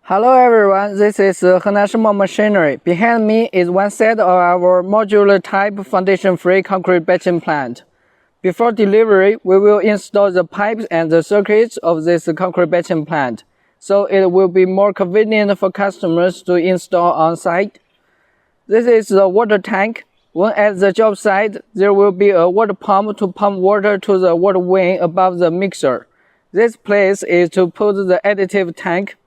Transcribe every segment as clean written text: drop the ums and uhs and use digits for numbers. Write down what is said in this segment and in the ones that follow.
Hello everyone, this is Henan SHENGMAO machinery. Behind me is one set of our modular type foundation-free concrete batching plant. Before delivery, we will install the pipes and the circuits of this concrete batching plant, so it will be more convenient for customers to install on site. This is the water tank. When at the job site, there will be a water pump to pump water to the water wing above the mixer. This place is to put the additive tank.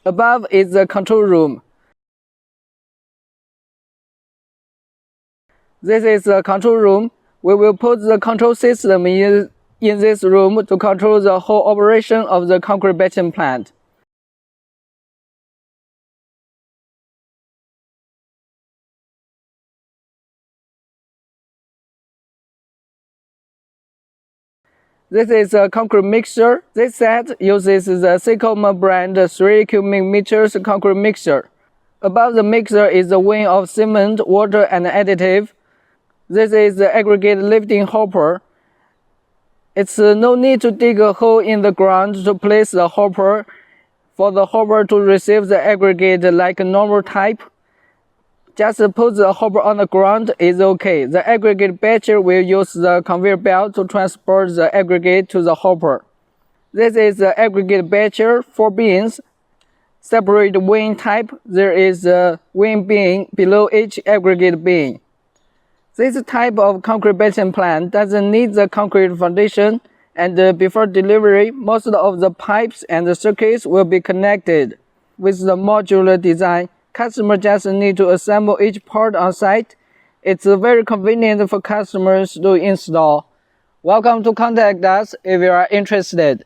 Above is the control room. This is the control room. We will put the control system in this room to control the whole operation of the concrete batching plant. This is a concrete mixer. This set uses the SHENGMAO brand 3 cubic meters concrete mixer. Above the mixer is the wing of cement, water, and additive. This is the aggregate lifting hopper. It's no need to dig a hole in the ground to place the hopper for the hopper to receive the aggregate like a normal type. Just put the hopper on the ground is okay. The aggregate batcher will use the conveyor belt to transport the aggregate to the hopper. This is the aggregate batcher, 4 bins. Separate wing type. There is a wing bin below each aggregate bin. This type of concrete batching plant doesn't need the concrete foundation, and before delivery, most of the pipes and the circuits will be connected. With the modular design, customers just need to assemble each part on site. It's very convenient for customers to install. Welcome to contact us if you are interested.